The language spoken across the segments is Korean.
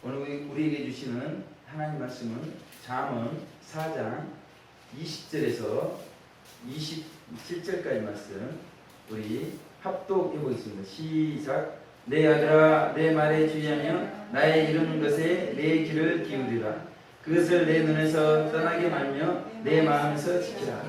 오늘 우리에게 주시는 하나님 말씀은 잠언 4장 20절에서 27절까지 말씀 우리 합독해 보겠습니다. 시작. 내 아들아 내 말에 주의하며 나의 이르는 것에 내 귀를 기울이라. 그것을 내 눈에서 떠나게 말며 내 마음에서 지키라.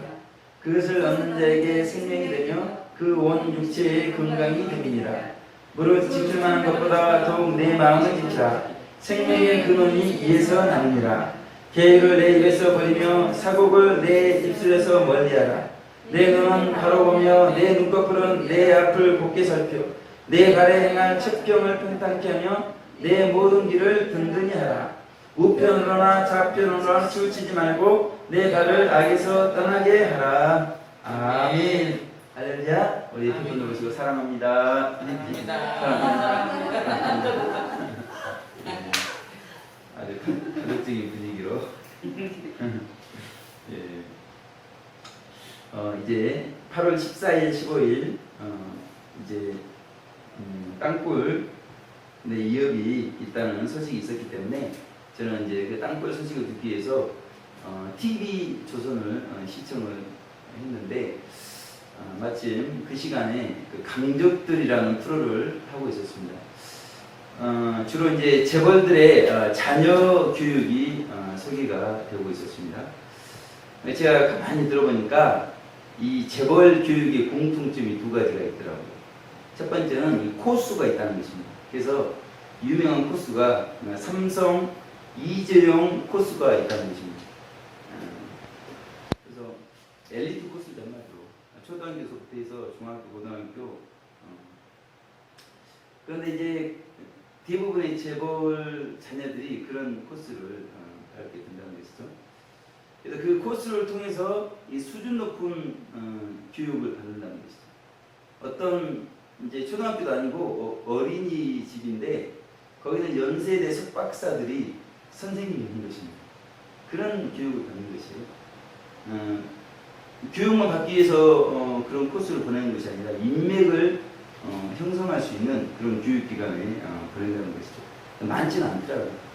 그것을 얻는 자에게 생명이 되며 그 온 육체의 건강이 됨이니라. 무릇 지킬 만한 것보다 더욱 내 마음을 지키라. 생명의 근원이 이에서 나느니라. 계율을 내 입에서 버리며 사곡을 내 입술에서 멀리하라. 내 눈은 바로 보며 내 눈꺼풀은 내 앞을 곱게 살펴 내 발에 행할 첩경을 평탄케 하며 내 모든 길을 든든히 하라. 우편으로나 좌편으로나 치우치지 말고 내 발을 악에서 떠나게 하라. 아멘. 할렐루야. 우리 한번 누르시고 사랑합니다. 사랑합니다. 아주 가족적인 분위기로 예. 이제 8월 14일, 15일 이제 땅굴 이업이 있다는 소식이 있었기 때문에 저는 이제 그 땅굴 소식을 듣기 위해서 TV 조선을 시청을 했는데 마침 그 시간에 그 강적들이라는 프로를 하고 있었습니다. 주로 이제 재벌들의 자녀 교육이 소개가 되고 있었습니다. 제가 가만히 들어보니까 이 재벌 교육의 공통점이 두 가지가 있더라고요. 첫 번째는 이 코수가 있다는 것입니다. 그래서 유명한 코수가 삼성 이재용 코수가 있다는 것입니다. 그래서 엘리트 코수죠, 한마디로. 초등학교부터 해서 중학교, 고등학교. 그런데 이제 대부분의 재벌 자녀들이 그런 코스를 밟게 된다는 것이죠. 그래서 그 코스를 통해서 이 수준 높은 교육을 받는다는 것이죠. 어떤 이제 초등학교도 아니고 어린이집인데 거기는 연세대 석박사들이 선생님이 있는 것입니다. 그런 교육을 받는 것이에요. 교육만 받기 위해서 그런 코스를 보내는 것이 아니라 인맥을 형성할 수 있는 그런 교육기관에 보낸다는 것이죠. 많지는 않더라고요.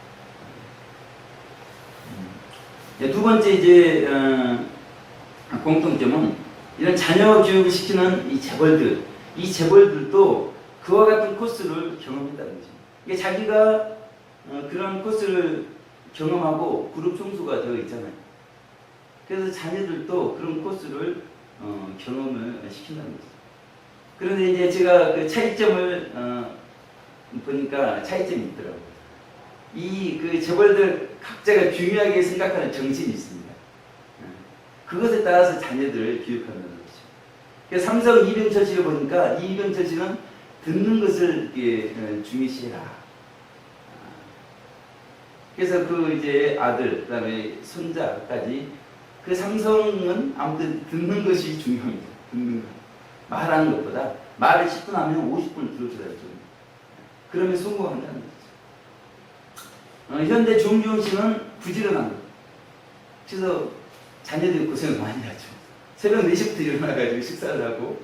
두 번째 이제 공통점은 이런 자녀 교육을 시키는 이 재벌들도 그와 같은 코스를 경험했다는 것입니다. 이게 자기가 그런 코스를 경험하고 그룹 총수가 되어 있잖아요. 그래서 자녀들도 그런 코스를 경험을 시킨다는 것이죠. 그런데 이제 제가 그 차이점을 보니까 차이점이 있더라고요. 그 재벌들 각자가 중요하게 생각하는 정신이 있습니다. 그것에 따라서 자녀들을 교육한다는 거죠. 그래서 삼성 이병철씨를 보니까 이병철씨는 듣는 것을 중요시해라. 그래서 그 이제 아들, 그다음에 손자까지 그 삼성은 아무튼 듣는 것이 중요합니다. 듣는 것. 말하는 것보다 말을 10분 하면 50분을 들어줘야 죠. 그러면 성공한다는 거죠. 현대 정주영 씨는 부지런한 거. 그래서 자녀들이 고생을 많이 하죠. 새벽 4시부터 일어나가지고 식사를 하고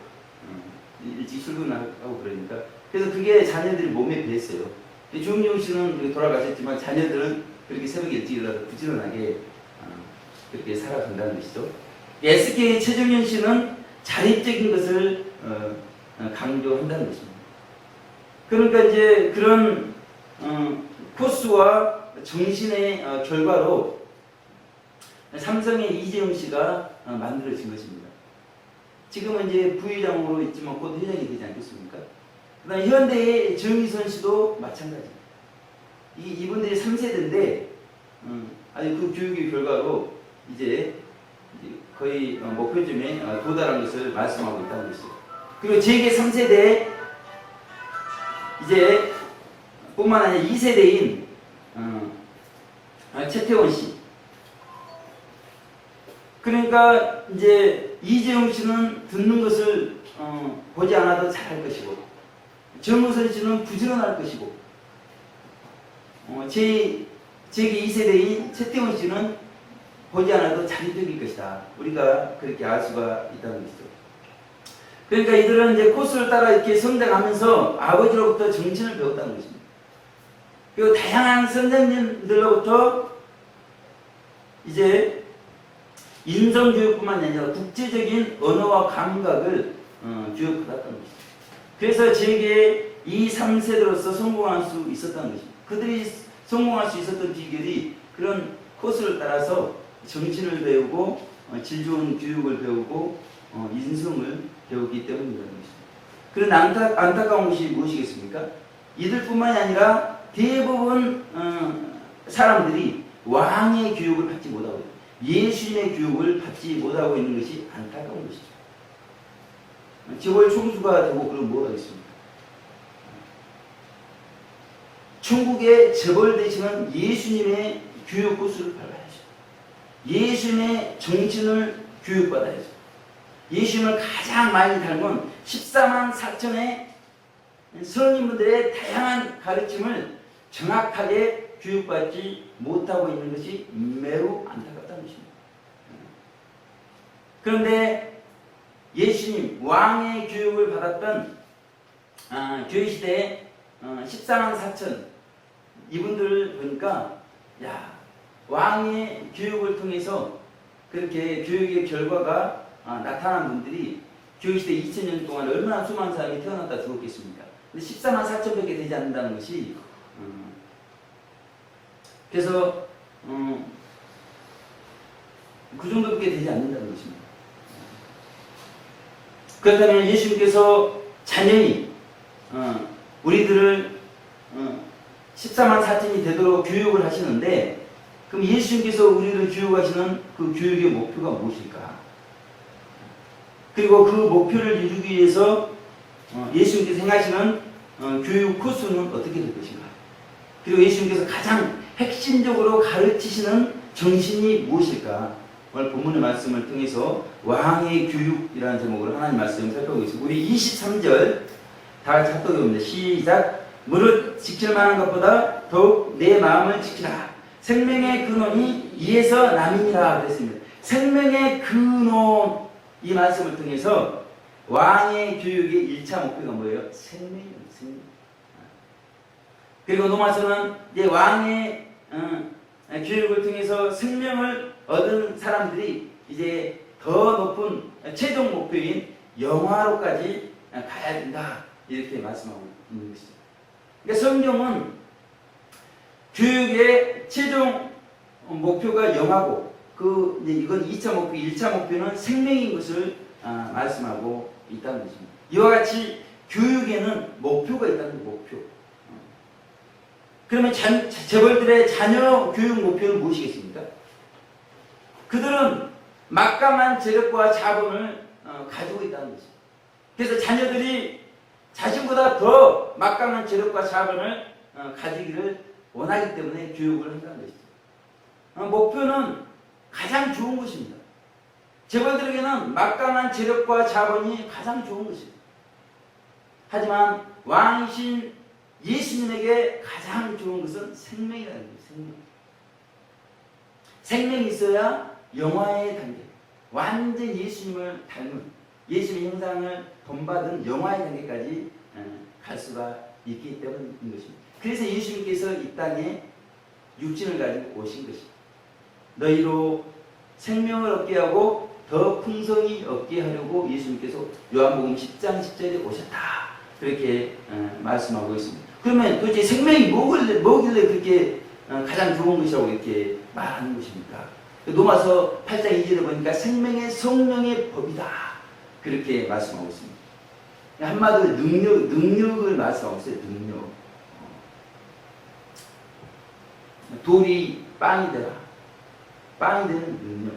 일찍 출근하고 그러니까. 그래서 그게 자녀들이 몸에 배었어요. 정주영 씨는 돌아가셨지만 자녀들은 그렇게 새벽에 일찍 일어나서 부지런하게 그렇게 살아간다는 것이죠. SK 최정현 씨는 자립적인 것을 강조한다는 것입니다. 그러니까 이제 그런 코스와 정신의 결과로 삼성의 이재용 씨가 만들어진 것입니다. 지금은 이제 부회장으로 있지만 곧 회장이 되지 않겠습니까? 그다음에 현대의 정의선 씨도 마찬가지입니다. 이분들이 3세대인데 아주 그 교육의 결과로 이제 거의 목표점에 도달한 것을 말씀하고 있다는 것이죠. 그리고 제게 3세대 이제 뿐만 아니라 2세대인 최태원 씨. 그러니까 이제 이재용 씨는 듣는 것을 보지 않아도 잘할 것이고 정우선 씨는 부지런할 것이고 제게 2세대인 최태원 씨는 보지 않아도 자립적일 것이다. 우리가 그렇게 알 수가 있다는 것이죠. 그러니까 이들은 이제 코스를 따라 이렇게 성장하면서 아버지로부터 정신을 배웠다는 것입니다. 그리고 다양한 선생님들로부터 이제 인성교육뿐만 아니라 국제적인 언어와 감각을 교육받았던 것입니다. 그래서 제게 이 3세대로서 성공할 수 있었다는 것입니다. 그들이 성공할 수 있었던 비결이 그런 코스를 따라서 정치를 배우고 질 좋은 교육을 배우고 인성을 배우기 때문이라는 것입니다. 그런 안타까운 것이 무엇이겠습니까? 이들뿐만이 아니라 대부분 사람들이 왕의 교육을 받지 못하고 예수님의 교육을 받지 못하고 있는 것이 안타까운 것이죠. 재벌 총수가 되고 그럼 뭐 하겠습니까? 천국의 재벌 되시는 예수님의 교육 코스를 밟아야죠. 예수님의 정신을 교육받아야죠. 예수님을 가장 많이 닮은 14만 4천의 성인분들의 다양한 가르침을 정확하게 교육받지 못하고 있는 것이 매우 안타깝다는 것입니다. 그런데 예수님 왕의 교육을 받았던 교회시대의 14만 4천 이분들을 보니까 왕의 교육을 통해서 그렇게 교육의 결과가 나타난 분들이 교회시대 2000년 동안 얼마나 수많은 사람이 태어났다 죽었겠습니까? 근데 14만 4천밖에 되지 않는다는 것이 그래서 그 정도밖에 되지 않는다는 것입니다. 그렇다면 예수님께서 자녀이 우리들을 14만 4천이 되도록 교육을 하시는데 그럼 예수님께서 우리를 교육하시는 그 교육의 목표가 무엇일까? 그리고 그 목표를 이루기 위해서 예수님께서 행하시는 교육 코스는 어떻게 될 것인가? 그리고 예수님께서 가장 핵심적으로 가르치시는 정신이 무엇일까? 오늘 본문의 말씀을 통해서 왕의 교육이라는 제목으로 하나님 말씀을 살펴보겠습니다. 우리 23절 다 같이 합독해봅니다. 시작. 무릇 지킬 만한 것보다 더욱 내 마음을 지키라. 생명의 근원이 이에서 남이니라 그랬습니다. 생명의 근원 이 말씀을 통해서 왕의 교육의 1차 목표가 뭐예요? 생명이에요. 생명. 그리고 로마서는 이제 왕의 교육을 통해서 생명을 얻은 사람들이 이제 더 높은 최종 목표인 영화로까지 가야 된다 이렇게 말씀하고 있는 것이죠. 그러니까 성경은 교육의 최종 목표가 영화고 이건 2차 목표, 1차 목표는 생명인 것을 말씀하고 있다는 것입니다. 이와 같이 교육에는 목표가 있다는 목표. 그러면 재벌들의 자녀 교육 목표는 무엇이겠습니까? 그들은 막강한 재력과 자본을 가지고 있다는 것입니다. 그래서 자녀들이 자신보다 더 막강한 재력과 자본을 가지기를 원하기 때문에 교육을 한다는 것이죠. 목표는 가장 좋은 것입니다. 재벌들에게는 막강한 재력과 자본이 가장 좋은 것입니다. 하지만 왕이신 예수님에게 가장 좋은 것은 생명이라는 거예요. 생명. 생명이 있어야 영화의 단계, 완전 예수님을 닮은 예수님의 형상을 본받은 영화의 단계까지 갈 수가 있기 때문인 것입니다. 그래서 예수님께서 이 땅에 육신을 가지고 오신 것입니다. 너희로 생명을 얻게 하고 더 풍성히 얻게 하려고 예수님께서 요한복음 10장 10절에 오셨다. 그렇게 말씀하고 있습니다. 그러면 도대체 생명이 뭐길래 그렇게 가장 좋은 것이라고 이렇게 말하는 것입니까? 로마서 8장 2절에 보니까 생명의 성령의 법이다. 그렇게 말씀하고 있습니다. 한마디로 능력을 말씀하고 있어요. 능력. 돌이 빵이 되라. 빵이 되는 능력.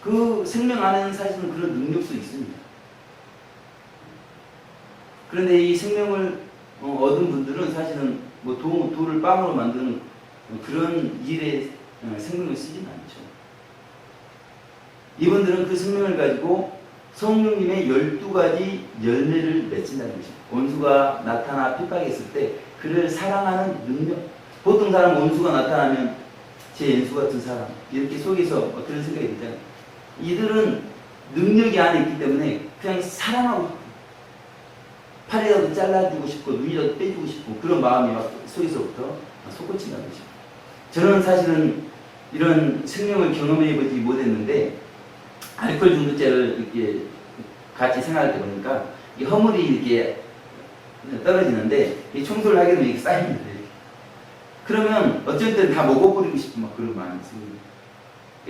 그 생명 안에는 사실은 그런 능력도 있습니다. 그런데 이 생명을 얻은 분들은 사실은 뭐 돌을 빵으로 만드는 그런 일에 생명을 쓰지는 않죠. 이분들은 그 생명을 가지고 성령님의 12가지 열매를 맺힌다는 것입니다. 원수가 나타나 핍박했을 때 그를 사랑하는 능력. 보통 사람 원수가 나타나면 제 연수 같은 사람 이렇게 속에서 그런 생각이 들잖아요. 이들은 능력이 안에 있기 때문에 그냥 사랑하고 팔이라도 잘라주고 싶고 눈이라도 빼주고 싶고 그런 마음이 막 속에서부터 솟구친다는 것이죠. 저는 사실은 이런 생명을 경험해보지 못했는데 알코올 중독자를 이렇게 같이 생활할 때 보니까 이 허물이 이렇게 떨어지는데 이 청소를 하게 되면 이렇게 쌓입니다. 이렇게. 그러면 어쩔 때는 다 먹어버리고 싶은 막 그런 마음이 있습니다.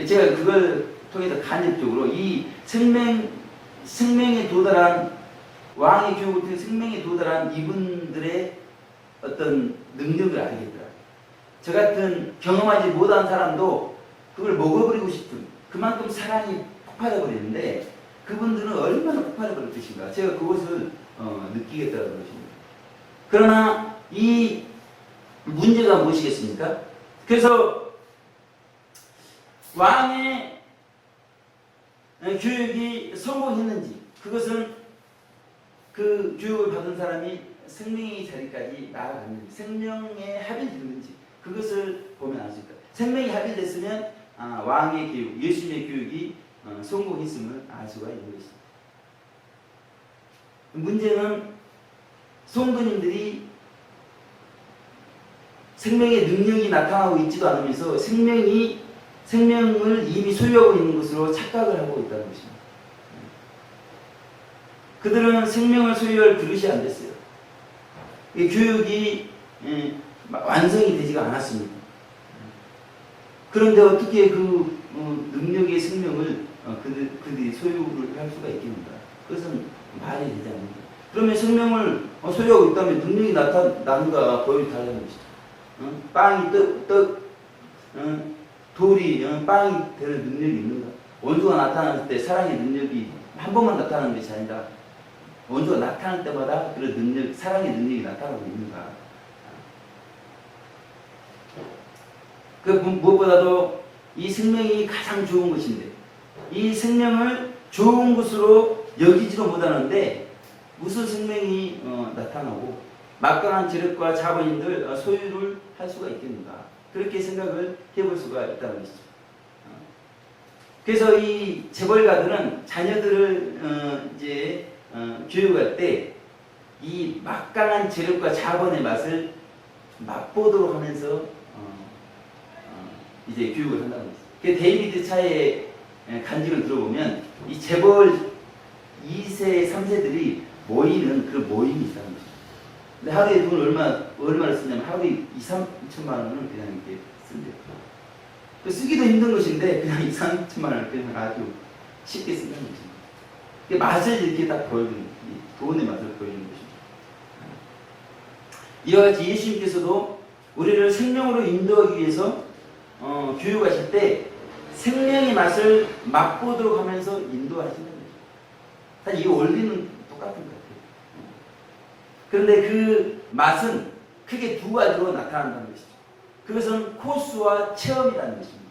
제가 그걸 통해서 간접적으로 이 생명에 도달한 왕의 교육을 통해 생명에 도달한 이분들의 어떤 능력을 알겠더라. 저 같은 경험하지 못한 사람도 그걸 먹어버리고 싶은 그만큼 사랑이 폭발해버리는데 그분들은 얼마나 폭발해버릴 것인가. 제가 그것을 느끼겠다는 것입니다. 그러나 이 문제가 무엇이겠습니까? 그래서 왕의 교육이 성공했는지 그것은 그 교육을 받은 사람이 생명의 자리까지 나아갔는지 생명에 합일됐는지 그것을 보면 알 수 있다. 생명이 합일됐으면 왕의 교육, 예수님의 교육이 성공했음을 알 수가 있는 것입니다. 문제는 성도님들이 생명의 능력이 나타나고 있지도 않으면서 생명을 이미 소유하고 있는 것으로 착각을 하고 있다는 것입니다. 그들은 생명을 소유할 그릇이 안 됐어요. 교육이 완성이 되지가 않았습니다. 그런데 어떻게 그 능력의 생명을 그들이 소유를 할 수가 있겠는가? 그것은 말이 되지 않습니다. 그러면 생명을 소유하고 있다면 능력이 나타나는가 보여달라는 것이죠. 빵이 돌이 빵이 되는 능력이 있는가? 원수가 나타났을 때 사랑의 능력이 한 번만 나타나는 것이 아니라 원수가 나타날 때마다 그런 능력, 사랑의 능력이 나타나고 있는가? 그 무엇보다도 이 생명이 가장 좋은 것인데 이 생명을 좋은 것으로 여기지도 못하는데 무슨 생명이 나타나고 막강한 재력과 자본인들 소유를 할 수가 있겠는가? 그렇게 생각을 해볼 수가 있다는 것이죠. 그래서 이 재벌가들은 자녀들을 이제 교육할 때 이 막강한 재력과 자본의 맛을 맛보도록 하면서 이제 교육을 한다는 것이죠. 그 데이비드 차의 간증을 들어보면 이 재벌 2세, 3세들이 모이는 그 모임이 있다는 것이죠. 근데 하루에 돈을 얼마를 쓰냐면 하루에 2,3천만 원을 그냥 이렇게 쓴대요. 쓰기도 힘든 것인데 그냥 2,3천만 원을 그냥 아주 쉽게 쓴다는 것입니다. 맛을 이렇게 딱 보여주는, 돈의 맛을 보여주는 것입니다. 이와 같이 예수님께서도 우리를 생명으로 인도하기 위해서 교육하실 때 생명의 맛을 맛보도록 하면서 인도하시는 거죠. 사실 이 원리는 똑같은 것 같아요. 그런데 그 맛은 크게 두 가지로 나타난다는 것이죠. 그것은 코스와 체험이라는 것입니다.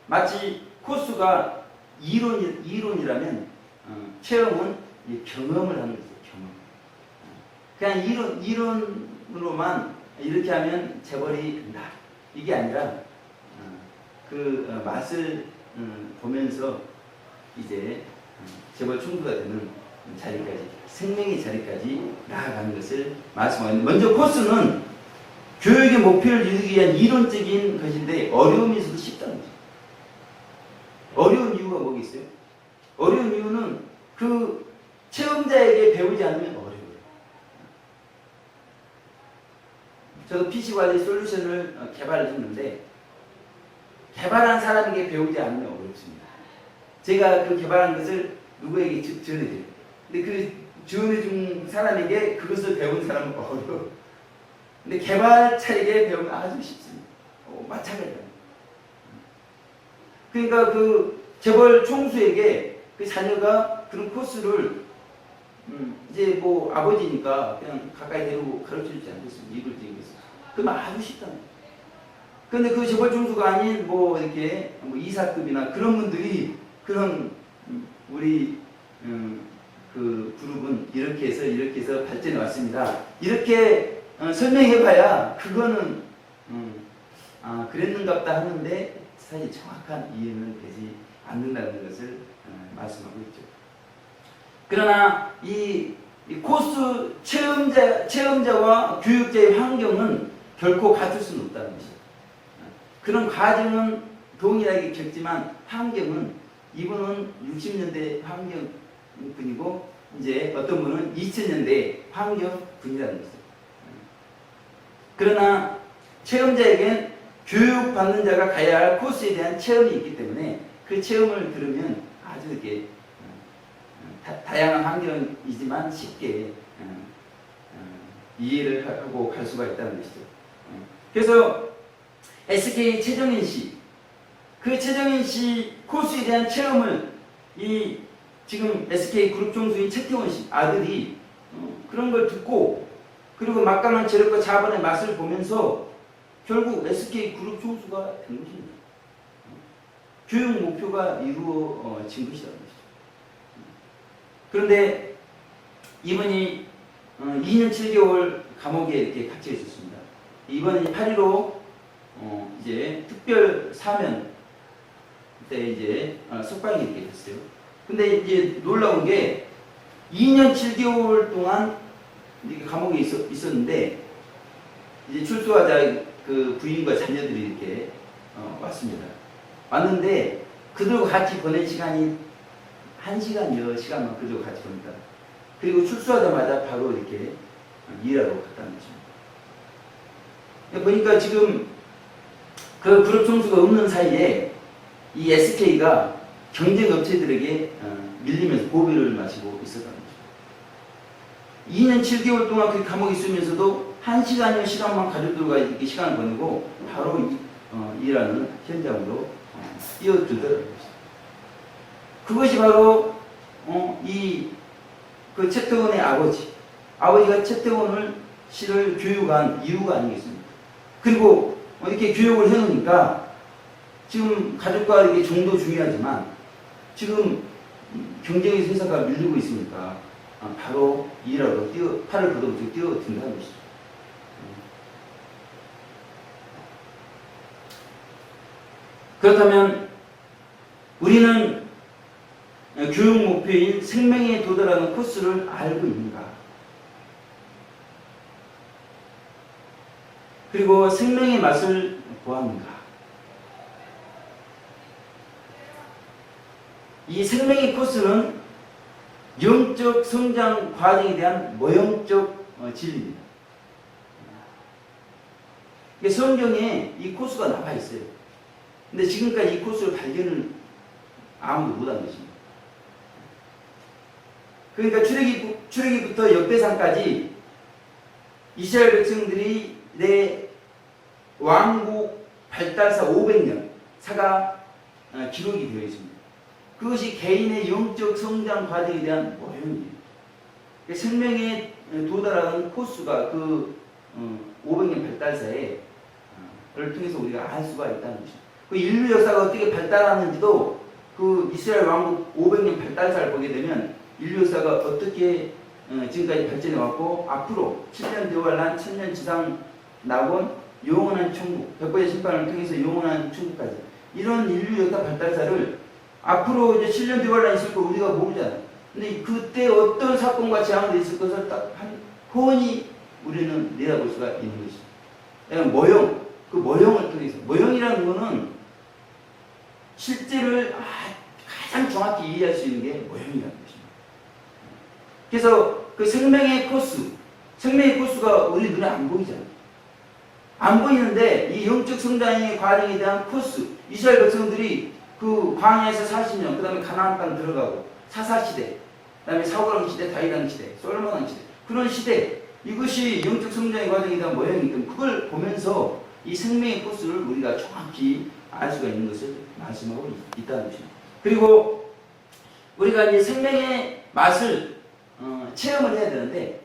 마치 코스가 이론이라면 체험은 경험을 하는 것이죠. 경험. 그냥 이론으로만 이렇게 하면 재벌이 된다. 이게 아니라 그 맛을 보면서 이제 재벌 총수가 되는 자리까지, 생명의 자리까지 나아가는 것을 말씀하는데, 먼저 코스는 교육의 목표를 이루기 위한 이론적인 것인데 어려우면서도 쉽다는 거죠. 어려운 이유가 뭐겠어요? 어려운 이유는 그 체험자에게 배우지 않으면 어려워요. 저도 PC 관리 솔루션을 개발을 했는데 개발한 사람에게 배우지 않으면 어렵습니다. 제가 그 개발한 것을 누구에게 지원해줘요. 근데 그 지원해준 사람에게 그것을 배운 사람은 어려워요. 근데 개발자에게 배우면 아주 쉽습니다. 마찬가지입니다. 그러니까 그 재벌 총수에게 그 자녀가 그런 코스를 이제 뭐 아버지니까 그냥 가까이 데리고 가르쳐주지 않겠습니까? 입을 띄우겠습니다. 그러면 아주 쉽답니다. 그런데 그 재벌 총수가 아닌 뭐 이렇게 뭐 이사급이나 그런 분들이 그런 우리 그 그룹은 이렇게 해서 발전해 왔습니다. 이렇게 설명해봐야 그거는 그랬는갑다 하는데 사실 정확한 이해는 되지 않는다는 것을 말씀하고 있죠. 그러나 이 이 코스 체험자와 교육자의 환경은 결코 같을 수는 없다는 것이죠. 그런 과정은 동일하게 겪지만 환경은 이분은 60년대 환경분이고 이제 어떤 분은 2000년대 환경분이라는 것이죠. 그러나 체험자에겐 교육받는 자가 가야 할 코스에 대한 체험이 있기 때문에 그 체험을 들으면 아주 이렇게 다양한 환경이지만 쉽게 이해를 하고 갈 수가 있다는 것이죠. 그래서 SK 최정인 씨, 그 최정인 씨 코스에 대한 체험을 이 지금 SK 그룹 총수인 최태원 씨 아들이 그런 걸 듣고 그리고 막강한 재력과 자본의 맛을 보면서 결국 SK 그룹 총수가 된 것입니다. 교육 목표가 이루어진 것이라는 것이죠. 그런데 이분이 2년 7개월 감옥에 이렇게 갇혀 있었습니다. 이번에 8.15 이제 특별 사면 때 이제 석방이 이렇게 됐어요. 근데 이제 놀라운 게 2년 7개월 동안 이렇게 감옥에 있었는데 이제 출소하자 그 부인과 자녀들이 이렇게 왔습니다. 왔는데 그들과 같이 보낸 시간이 1시간여 시간만 그들과 같이 보냈다. 그리고 출소하자마자 바로 이렇게 일하러 갔다는 거죠. 보니까 지금 그 그룹 총수가 없는 사이에 이 SK가 경쟁 업체들에게 밀리면서 고비를 마시고 있었다는 거죠. 2년 7개월 동안 그 감옥에 있으면서도 1시간여 시간만 가족들과 이렇게 시간을 보내고 바로 일하는 현장으로 뛰어들더라는 것이죠. 그것이 바로 그 최태원의 아버지가 최태원을 씨를 교육한 이유가 아니겠습니까? 그리고 이렇게 교육을 해놓으니까 지금 가족과 이게 정도 중요하지만 지금 경쟁의 회사가 밀리고 있으니까 바로 일하러 팔을 걷어붙이고 뛰어든다는 것이죠. 그렇다면 우리는 교육 목표인 생명에 도달하는 코스를 알고 있는가? 그리고 생명의 맛을 보았는가? 이 생명의 코스는 영적 성장 과정에 대한 모형적 진리입니다. 성경에 이 코스가 나와 있어요. 근데 지금까지 이 코스를 발견을 아무도 못한 것입니다. 그러니까 출애기부터 역대상까지 이스라엘 백성들이 내 왕국 발달사 500년 사가 기록이 되어 있습니다. 그것이 개인의 영적 성장 과정에 대한 모형이에요. 생명에 도달하는 코스가 그 500년 발달사를 통해서 우리가 알 수가 있다는 것입니다. 그 인류 역사가 어떻게 발달하는지도 그 이스라엘 왕국 500년 발달사를 보게 되면 인류 역사가 어떻게 지금까지 발전해 왔고 앞으로 7년 대환란, 1000년 지상 낙원, 영원한 천국, 백번의 심판을 통해서 영원한 천국까지 이런 인류 역사 발달사를 앞으로 이제 7년 대환란이 있을 거 우리가 모르잖아요. 근데 그때 어떤 사건과 재앙들이 있을 것을 딱 훤히 우리는 내다볼 수가 있는 것이죠. 모형, 그 모형을 통해서 모형이라는 거는 실제를 가장 정확히 이해할 수 있는 게 모형이라는 것입니다. 그래서 그 생명의 코스가 우리 눈에 안 보이잖아요. 안 보이는데 이 영적 성장의 과정에 대한 코스, 이스라엘 백성들이 그 광야에서 40년, 그 다음에 가나안 땅 들어가고 사사시대, 그 다음에 사울왕 시대, 다윗왕 시대, 솔로몬왕 시대, 그런 시대, 이것이 영적 성장의 과정에 대한 모형이기 때문에 그걸 보면서 이 생명의 코스를 우리가 정확히 알 수가 있는 것을 말씀하고 있다는 것입니다. 그리고 우리가 이제 생명의 맛을 체험을 해야 되는데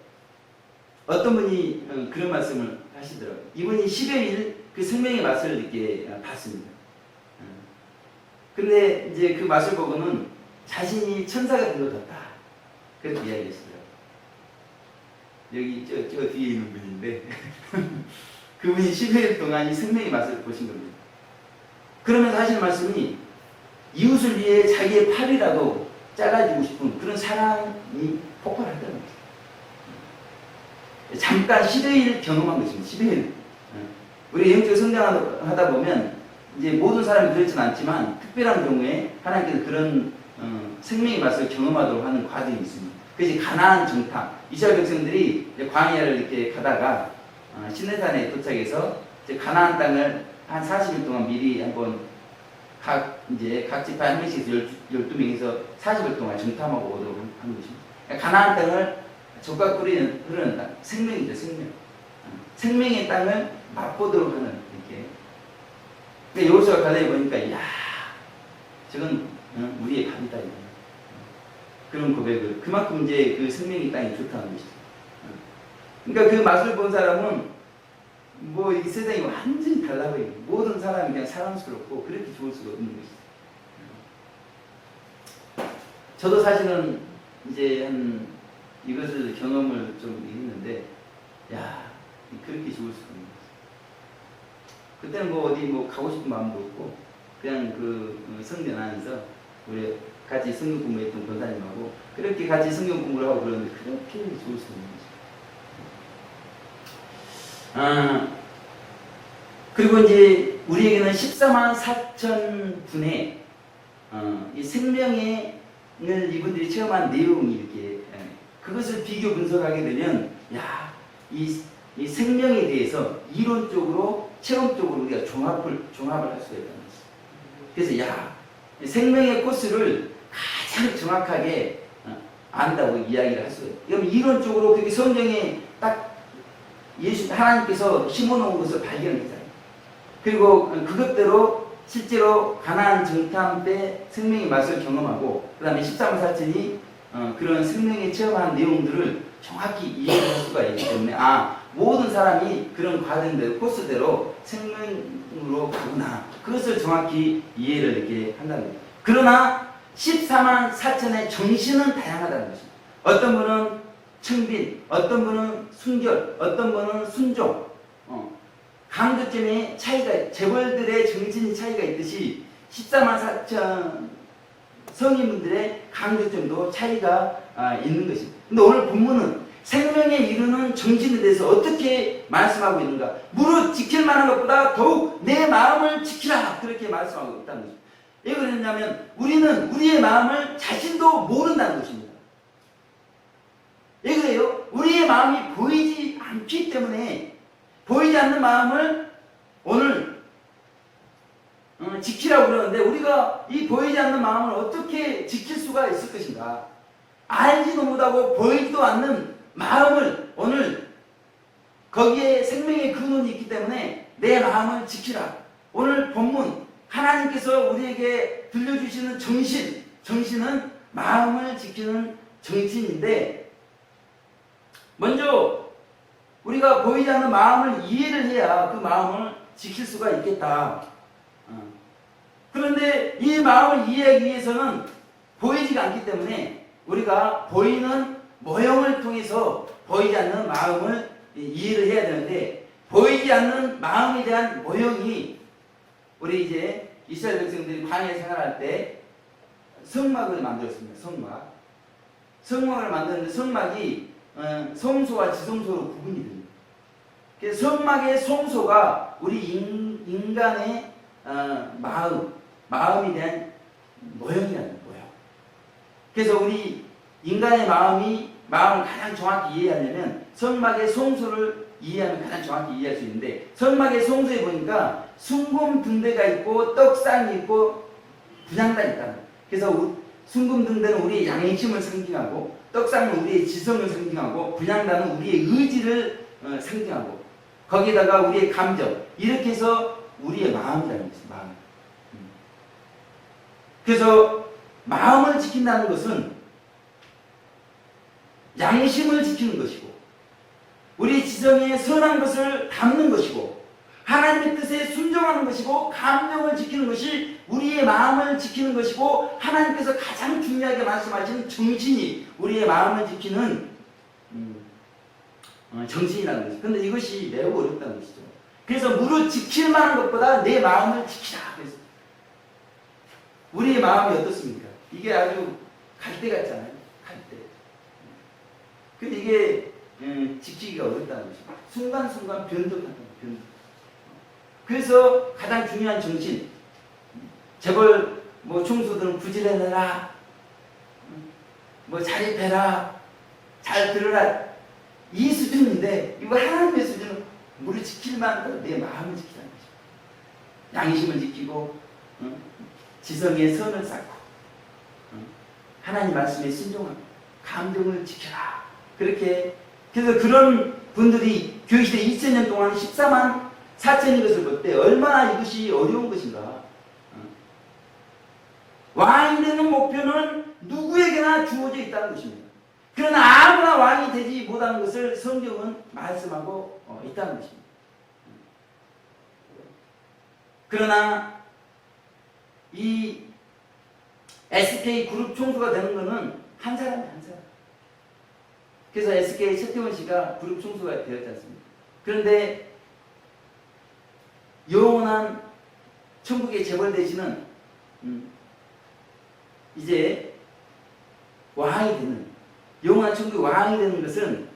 어떤 분이 그런 말씀을 하시더라고요. 이분이 10여일 그 생명의 맛을 이렇게 봤습니다. 근데 이제 그 맛을 보고는 자신이 천사가 된 것 같다. 그렇게 이야기했어요. 여기 저 뒤에 있는 분인데 그분이 10일 동안 이 생명의 맛을 보신 겁니다. 그러면서 하시는 말씀이 이웃을 위해 자기의 팔이라도 잘라주고 싶은 그런 사랑이 폭발했다는 거죠. 잠깐 10일 경험한 것입니다. 10일. 우리 영적 성장하다 보면 이제 모든 사람이 그렇지는 않지만 특별한 경우에 하나님께서 그런 생명의 맛을 경험하도록 하는 과정이 있습니다. 그것이 가나안 정탐. 이스라엘 백성들이 광야를 이렇게 가다가 시내산에 도착해서 이제 가나안 땅을 한 40일 동안 미리 한번 각 지파 한 명씩 12명에서 40일 동안 정탐하고 오도록 하는 것입니다. 가나안 땅을 젖과 꿀이 흐르는 땅, 생명이죠, 생명. 생명의 땅을 맛보도록 하는 이렇게. 근데 여호수아가 가다니 보니까 야, 저건 우리의 밥이다 이거. 그런 고백을 그만큼 이제 그 생명의 땅이 좋다는 것이죠. 그러니까 그 맛을 본 사람은 뭐 이 세상이 완전히 달라 보이고 모든 사람이 그냥 사랑스럽고 그렇게 좋을 수가 없는 것이죠. 저도 사실은 이제 이것을 경험을 좀 했는데, 야, 그렇게 좋을 수가 없는 거죠. 그때는 뭐 어디 뭐 가고 싶은 마음도 없고, 그냥 그 성전 안에서 우리 같이 성경 공부했던 권사님하고 그렇게 같이 성경 공부를 하고 그러는데 그렇게 좋을 수가 없는 거죠. 그리고 이제 우리에게는 14만 4천 분의 이 생명을 이분들이 체험한 내용이 이렇게 그것을 비교 분석하게 되면 이 생명에 대해서 이론적으로 체험적으로 우리가 종합을 할 수가 있다는 거죠. 그래서 생명의 코스를 가장 정확하게 안다고 이야기를 할 수가 있어요. 그럼 이론적으로 그렇게 성경에 딱 하나님께서 심어놓은 것을 발견했잖아요. 그리고 그것대로 실제로 가나안 정탐 때 생명의 맛을 경험하고 그 다음에 13만 4천이 그런 생명에 체험한 내용들을 정확히 이해할 수가 있기 때문에 모든 사람이 그런 과정대로 코스대로 생명으로 가구나 그것을 정확히 이해를 이렇게 한다는 거예요. 그러나 14만 4천의 정신은 다양하다는 것입니다. 어떤 분은 청빈, 어떤 분은 순결, 어떤 분은 순종, 강조점의 차이가, 재벌들의 정신의 차이가 있듯이 14만 4천 성인분들의 강조점도 차이가 있는 것입니다. 근데 오늘 본문은 생명에 이르는 정신에 대해서 어떻게 말씀하고 있는가? 무릇 지킬 만한 것보다 더욱 내 마음을 지키라! 그렇게 말씀하고 있다는 것입니다. 왜 그러냐면 우리는 우리의 마음을 자신도 모른다는 것입니다. 왜 그래요? 우리의 마음이 보이지 않기 때문에 보이지 않는 마음을 오늘 지키라고 그러는데 우리가 이 보이지 않는 마음을 어떻게 지킬 수가 있을 것인가? 알지도 못하고 보이지도 않는 마음을 오늘 거기에 생명의 근원이 있기 때문에 내 마음을 지키라. 오늘 본문 하나님께서 우리에게 들려주시는 정신은 마음을 지키는 정신인데 먼저 우리가 보이지 않는 마음을 이해를 해야 그 마음을 지킬 수가 있겠다. 그런데 이 마음을 이해하기 위해서는 보이지가 않기 때문에 우리가 보이는 모형을 통해서 보이지 않는 마음을 이해를 해야 되는데 보이지 않는 마음에 대한 모형이 우리 이제 이스라엘 백성들이 광야에 생활할 때 성막을 만들었습니다. 성막을 만드는데 성막이 성소와 지성소로 구분이 됩니다. 그래서 성막의 성소가 우리 인간의 마음에 대한 모형이라는 거예요. 그래서 우리 인간의 마음을 가장 정확히 이해하려면 성막의 성소를 이해하면 가장 정확히 이해할 수 있는데 성막의 성소에 보니까 순금등대가 있고 떡상이 있고 분향단이 있다는 거예요. 그래서 순금등대는 우리의 양심을 상징하고 떡상은 우리의 지성을 상징하고 분향단은 우리의 의지를 상징하고 거기에다가 우리의 감정 이렇게 해서 우리의 마음이라는 것입니다. 마음. 그래서 마음을 지킨다는 것은 양심을 지키는 것이고 우리 지성에 선한 것을 담는 것이고 하나님의 뜻에 순종하는 것이고 감정을 지키는 것이 우리의 마음을 지키는 것이고 하나님께서 가장 중요하게 말씀하신 정신이 우리의 마음을 지키는 정신이라는 것이죠. 그런데 이것이 매우 어렵다는 것이죠. 그래서 무릇 지킬 만한 것보다 내 마음을 지키라. 그래서 우리의 마음이 어떻습니까? 이게 아주 갈대 같잖아요. 갈대. 근데 이게 지키기가 어렵다는 것입니다. 순간순간 변덕한다. 변덕. 그래서 가장 중요한 정신, 재벌 총수들은 부지런해라, 자립해라, 잘 들으라, 이 수준인데 이거 하나님의 수준은 우리 지킬 만한 내 마음을 지키라는 것입니다. 양심을 지키고 지성의 선을 쌓고 하나님 말씀에 순종하고 감정을 지켜라. 그렇게 그래서 그런 분들이 교회시대 2000년 동안 14만 4천인 것을 볼 때 얼마나 이것이 어려운 것인가. 왕이 되는 목표는 누구에게나 주어져 있다는 것입니다. 그러나 아무나 왕이 되지 못하는 것을 성경은 말씀하고 있다는 것입니다. 그러나 이 SK 그룹 총수가 되는 것은 한 사람이 한 사람. 그래서 SK 최태원 씨가 그룹 총수가 되었지 않습니까? 그런데 영원한 천국의 재벌 대신은 이제 왕이 되는, 영원한 천국의 왕이 되는 것은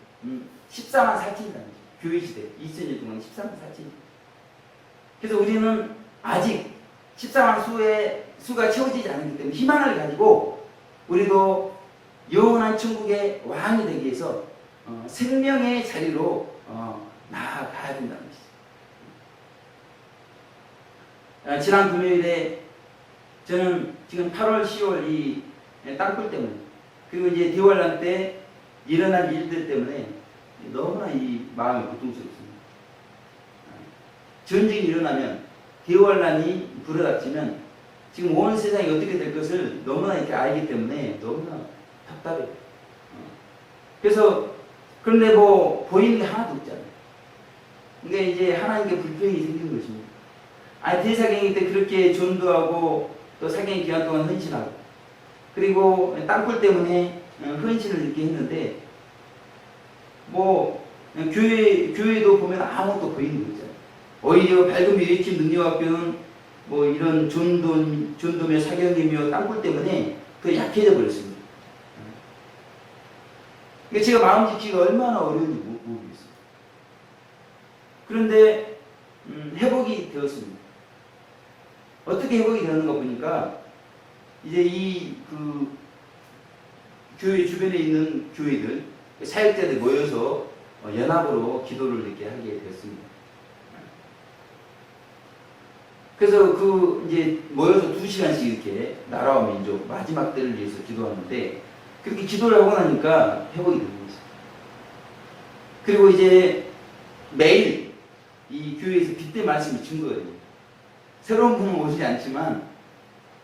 14만 4천이라는 거죠. 교회시대 2000년 동안 14만 4천. 그래서 우리는 아직 14만 수가 채워지지 않았기 때문에 희망을 가지고 우리도 영원한 천국의 왕이 되기 위해서 생명의 자리로 나아가야 된다는 것이죠. 지난 금요일에 저는 지금 8월, 10월 이 땅굴 때문에, 그리고 이제 대환란 때 일어난 일들 때문에 너무나 이 마음이 고통스럽습니다. 전쟁이 일어나면, 대환란이 불어닥치면 지금 온 세상이 어떻게 될 것을 너무나 이렇게 알기 때문에 너무나 답답해요. 그래서 그런데 보이는 게 하나도 없잖아요. 그러니까 이제 하나님께 불평이 생기는 것입니다. 대사경이 때 그렇게 전도하고 또 사경의 기간 동안 헌신하고 그리고 땅굴 때문에 헌신을 이렇게 했는데 교회도 보면 아무것도 보이는 거 있잖아요. 오히려 밝은 외침 능력학교는 이런 전도며 사경이며 땅굴 때문에 더 약해져 버렸습니다. 그러니까 제가 마음 지키기가 얼마나 어려운지 모르겠어요. 그런데 회복이 되었습니다. 어떻게 회복이 되는가 보니까 이제 교회 주변에 있는 교회들, 사역자들 모여서 연합으로 기도를 이렇게 하게 됐습니다. 그래서 이제 모여서 2시간씩 이렇게 나라와 민족 마지막 때를 위해서 기도하는데 그렇게 기도를 하고 나니까 회복이 되는 거죠. 그리고 이제 매일 이 교회에서 빗대 말씀을 준 거예요. 새로운 분은 오시지 않지만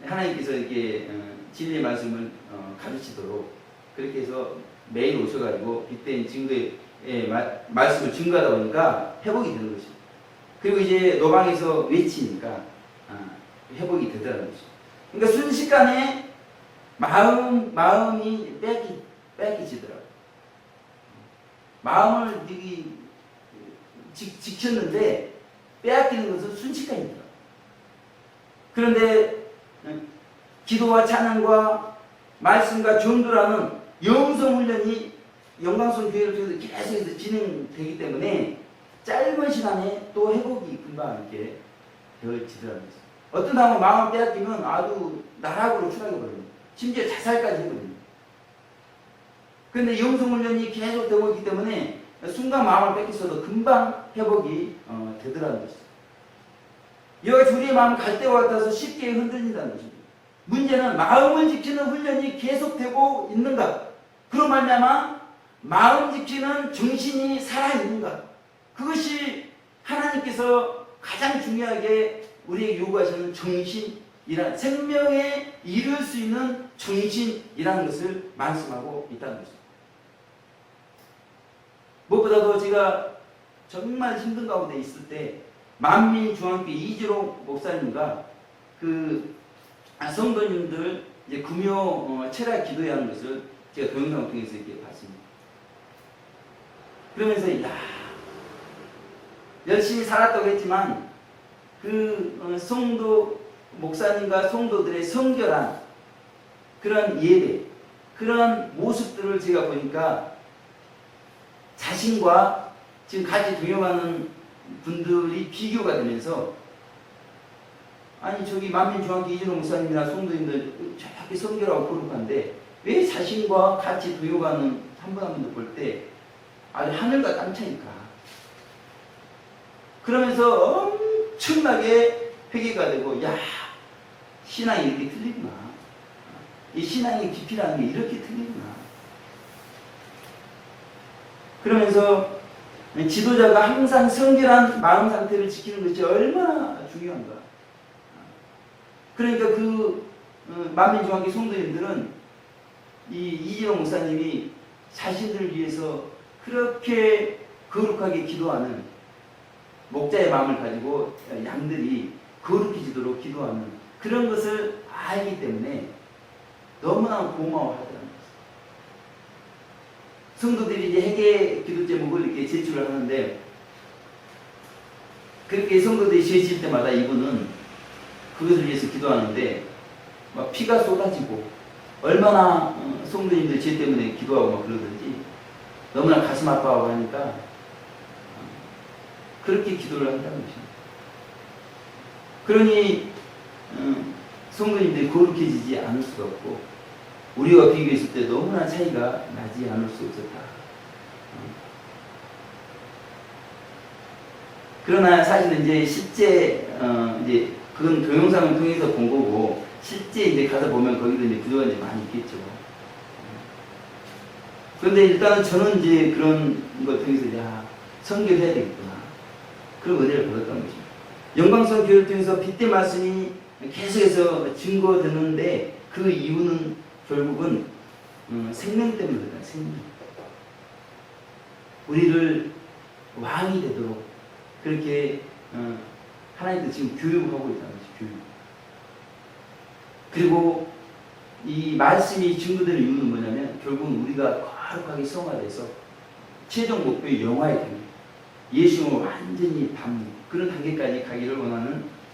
하나님께서 이렇게 진리의 말씀을 가르치도록 그렇게 해서 매일 오셔가지고 빗대인 증거의 말씀을 증거하다 보니까 회복이 되는 것입니다. 그리고 이제 노방에서 외치니까 회복이 되더라는 것입니다. 그러니까 순식간에 마음이 뺏기지더라고요. 마음을 지켰는데 빼앗기는 것은 순식간이더라고요. 그런데 기도와 찬양과 말씀과 전도라는 영성 훈련이 영광성 교회를 통해서 계속해서 진행되기 때문에 짧은 시간에 또 회복이 금방 이렇게 되어지더라는 것입니다. 어떤 사람은 마음을 빼앗기면 아주 나락으로 추락해버립니다. 심지어 자살까지 해버립니다. 그런데 영성 훈련이 계속 되고 있기 때문에 순간 마음을 뺏겼어도 금방 회복이 되더라는 것입니다. 이와 같이 우리의 마음은 갈대와 같아서 쉽게 흔들린다는 것입니다. 문제는 마음을 지키는 훈련이 계속되고 있는가? 그로 말미암아 마음 지키는 정신이 살아있는가? 그것이 하나님께서 가장 중요하게 우리에게 요구하시는 정신이란, 생명에 이룰 수 있는 정신이라는 것을 말씀하고 있다는 것입니다. 무엇보다도 제가 정말 힘든 가운데 있을 때 만민중앙교회 이지록 목사님과 성도님들 이제 금요 철학 기도회 하는 것을 제가 동영상을 통해서 이렇게 봤습니다. 그러면서 열심히 살았다고 했지만 성도 목사님과 성도들의 성결한 그런 예배, 그런 모습들을 제가 보니까 자신과 지금 같이 동역하는 분들이 비교가 되면서 아니 저기 만민중앙교 이준호 목사님이나 성도님들 저렇게 성결하고 거룩한데 왜 자신과 같이 동역하는 한 분 한 분들 볼 때 아주 하늘과 땅 차이니까 그러면서 엄청나게 회개가 되고 야 신앙이 이렇게 틀리구나 이 신앙의 깊이라는 게 이렇게 틀리구나 그러면서 지도자가 항상 성결한 마음 상태를 지키는 것이 얼마나 중요한가 그러니까 그 만민중앙교 성도님들은 이 이진호 목사님이 자신들을 위해서 그렇게 거룩하게 기도하는 목자의 마음을 가지고 양들이 거룩해지도록 기도하는 그런 것을 알기 때문에 너무나 고마워하더라는 거죠. 성도들이 이제 회개 기도 제목을 이렇게 제출을 하는데 그렇게 성도들이 죄질 때마다 이분은 그것을 위해서 기도하는데 막 피가 쏟아지고 얼마나 성도님들 죄 때문에 기도하고 막 그러든지 너무나 가슴 아파하고 하니까 그렇게 기도를 한다는 것입니다. 그러니 성도님들이 거룩해지지 않을 수가 없고 우리와 비교했을 때 너무나 차이가 나지 않을 수 없었다. 그러나 사실은 이제 실제 이제 그건 동영상을 통해서 본 거고 실제 이제 가서 보면 거기도 이제 구조가 이제 많이 있겠죠. 그런데 일단은 저는 이제 그런 걸 통해서 야 성결해야 되겠구나 그런 은혜를 받았던 것입니다. 영광성 교회를 통해서 빗대 말씀이 계속해서 증거되는데 그 이유는 결국은 생명 때문에 그렇다. 생명. 우리를 왕이 되도록 그렇게 하나님도 지금 교육하고 있다는 것이 교육. 그리고 이 말씀이 증거되는 이유는 뭐냐면 결국은 우리가 거룩하게 성화돼서 최종 목표의 영화에 됩니다. 예수님을 완전히 담는 그런 단계까지 가기를 원하는